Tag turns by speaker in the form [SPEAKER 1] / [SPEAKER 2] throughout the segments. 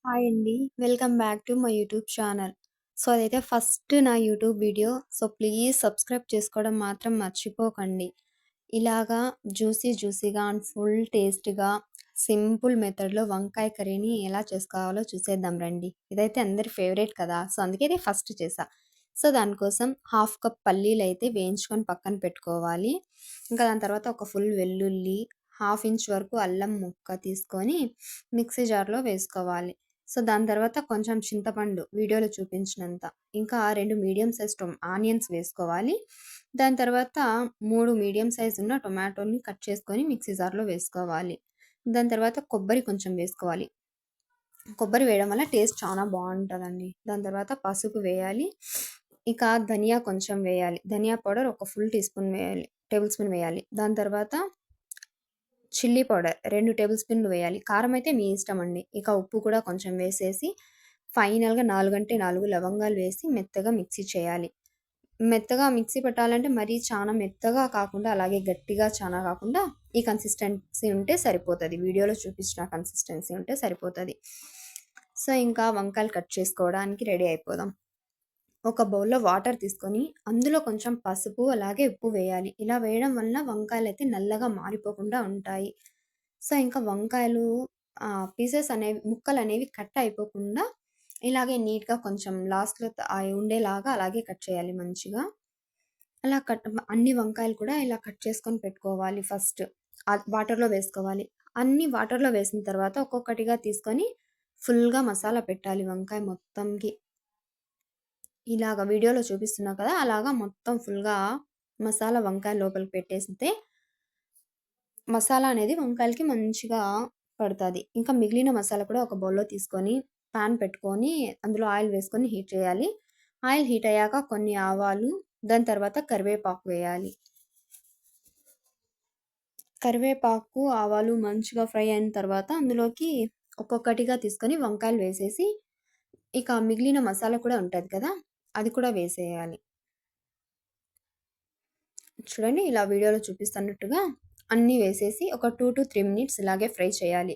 [SPEAKER 1] Hi అండి. Welcome back to my YouTube channel. So, అదైతే first నా YouTube video. So, please subscribe చేసుకోవడం మాత్రం మర్చిపోకండి. ఇలాగా జ్యూసీగా అండ్ ఫుల్ టేస్ట్‌గా సింపుల్ మెథడ్‌లో వంకాయ కర్రీని ఎలా చేసుకోవాలో చూసేద్దాం రండి. ఇదైతే అందరి ఫేవరెట్ కదా! సో, అందుకే ఇది ఫస్ట్ చేశా. సో, దానికోసం హాఫ్ కప్ పల్లీలైతే వేయించుకొని పక్కన పెట్టుకోవాలి. ఇంకా దాని తర్వాత ఒక ఫుల్ వెల్లుల్లి, హాఫ్ ఇంచ్ వరకు అల్లం ముక్క తీసుకొని మిక్సీ జార్‌లో వేసుకోవాలి. సో, దాని తర్వాత కొంచెం చింతపండు వీడియోలో చూపించినంత. ఇంకా 2 మీడియం సైజ్ ఆనియన్స్ వేసుకోవాలి. దాని తర్వాత 3 మీడియం సైజ్ ఉన్న టొమాటోని కట్ చేసుకొని మిక్సీ జార్‌లో వేసుకోవాలి. దాని తర్వాత కొబ్బరి కొంచెం వేసుకోవాలి. కొబ్బరి వేయడం వల్ల టేస్ట్ చాలా బావుంటదండి. దాని తర్వాత పసుపు వేయాలి. ఇక ధనియా కొంచెం వేయాలి. ధనియా పౌడర్ ఒక ఫుల్ టీ స్పూన్ వేయాలి. టేబుల్ స్పూన్ వేయాలి. దాని తర్వాత చిల్లీ పౌడర్ 2 టేబుల్ స్పూన్‌లు వేయాలి. కారం అయితే మీ ఇష్టమండి. ఇక ఉప్పు కూడా కొంచెం వేసేసి ఫైనల్‌గా 4 అంటే 4 లవంగాలు వేసి మెత్తగా మిక్సీ చేయాలి. మెత్తగా మిక్సీ పట్టాలంటే మరీ చానా మెత్తగా కాకుండా, అలాగే గట్టిగా చానా కాకుండా ఈ కన్సిస్టెన్సీ ఉంటే సరిపోతది. వీడియోలో చూపించిన కన్సిస్టెన్సీ ఉంటే సరిపోతది. సో, ఇంకా వంకాయలు కట్ చేసుకోవడానికి రెడీ అయిపోదాం. ఒక బౌల్‌లో వాటర్ తీసుకొని, అందులో కొంచెం పసుపు, అలాగే ఉప్పు వేయాలి. ఇలా వేయడం వలన వంకాయలైతే నల్లగా మారిపోకుండా ఉంటాయి. సో, ఇంకా వంకాయలు పీసెస్ అనేవి ముక్కలనేవి కట్ అయిపోకుండా ఇలాగే నీట్‌గా కొంచెం లాస్ట్‌లో అయి ఉండేలాగా అలాగే కట్ చేయాలి మంచిగా. అలా అన్ని వంకాయలు కూడా ఇలా కట్ చేసుకొని పెట్టుకోవాలి ఫస్ట్. వాటర్‌లో వేసుకోవాలి. అన్నీ వాటర్‌లో వేసిన తర్వాత ఒక్కొక్కటిగా తీసుకొని ఫుల్‌గా మసాలా పెట్టాలి వంకాయ మొత్తంకి. ఇలాగ వీడియోలో చూపిస్తున్నా కదా! అలాగా మొత్తం ఫుల్‌గా మసాలా వంకాయ లోపలికి పెట్టేసితే, మసాలా అనేది వంకాయలకి మంచిగా పడతది. ఇంకా మిగిలిన మసాలా కూడా ఒక బౌల్‌లో తీసుకొని, పాన్ పెట్టుకొని, అందులో ఆయిల్ వేసుకొని హీట్ చేయాలి. ఆయిల్ హీట్ అయ్యాక కొన్ని ఆవాలు, దాని తర్వాత కరివేపాకు వేయాలి. కరివేపాకు, ఆవాలు మంచిగా ఫ్రై అయిన తర్వాత అందులోకి ఒక్కొక్కటిగా తీసుకొని వంకాయలు వేసేసి, ఇక మిగిలిన మసాలా కూడా ఉంటది కదా! అది కూడా వేసేయాలి. చూడండి ఇలా వీడియోలో చూపిస్తున్నట్టుగా అన్నీ వేసేసి ఒక 2-3 మినిట్స్ ఇలాగే ఫ్రై చేయాలి.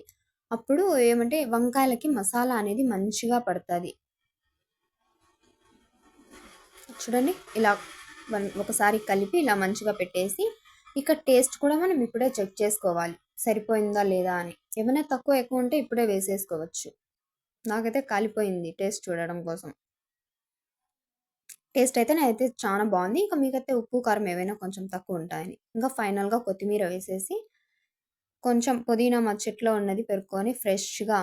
[SPEAKER 1] అప్పుడు ఏమంటే వంకాయలకి మసాలా అనేది మంచిగా పడతది. చూడండి ఇలా ఒకసారి కలిపి ఇలా మంచిగా పెట్టేసి, ఇక టేస్ట్ కూడా మనం ఇప్పుడే చెక్ చేసుకోవాలి. సరిపోయిందా లేదా అని. ఏమైనా తక్కువ ఎక్కువ ఉంటే ఇప్పుడే వేసేసుకోవచ్చు. నాకైతే కాలిపోయింది టేస్ట్ చూడడం కోసం. టేస్ట్ అయితే నాదైతే చాలా బావుంది. ఇక మీకైతే ఉప్పు, కారం ఏవైనా కొంచెం తక్కువ ఉంటాయని. ఇంకా ఫైనల్‌గా కొత్తిమీర వేసేసి, కొంచెం పుదీనా మా చెట్లో ఉన్నది పెరుక్కొని ఫ్రెష్‌గా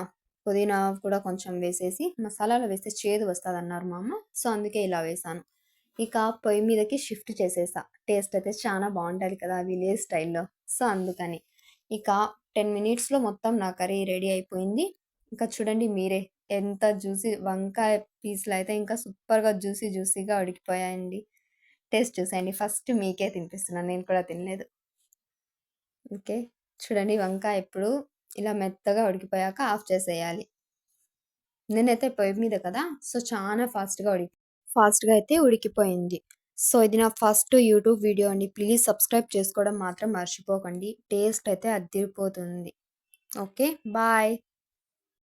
[SPEAKER 1] పుదీనా కూడా కొంచెం వేసేసి, మసాలాలో వేస్తే చేదు వస్తదన్నారు మా అమ్మ. సో, అందుకే ఇలా వేశాను. ఇక పొయ్యి మీదకి షిఫ్ట్ చేసేసా. టేస్ట్ అయితే చానా బావుంటది కదా! విలేజ్ స్టైల్‌లో. సో, అందుకని. ఇక 10 మినిట్స్‌లో మొత్తం నా కర్రీ రెడీ అయిపోయింది. ఇంకా చూడండి మీరే ఎంత వంకాయ పీసులయితే ఇంకా సూపర్‌గా జ్యూసీగా ఉడికిపోయాయండి. టేస్ట్ చూసేయండి. ఫస్ట్ మీకే తినిపిస్తున్నాను. నేను కూడా తినలేదు. ఓకే. చూడండి వంకాయ ఇప్పుడు ఇలా మెత్తగా ఉడికిపోయాక ఆఫ్ చేసేయాలి. నేనైతే పొయ్యి మీద కదా! సో, చానా ఫాస్ట్‌గా అయితే ఉడికిపోయింది. సో, ఇది నా ఫస్ట్ యూట్యూబ్ వీడియో అండి. ప్లీజ్ సబ్స్క్రైబ్ చేసుకోవడం మాత్రం మర్చిపోకండి. టేస్ట్ అయితే అద్దిరిపోతుంది. ఓకే. బాయ్.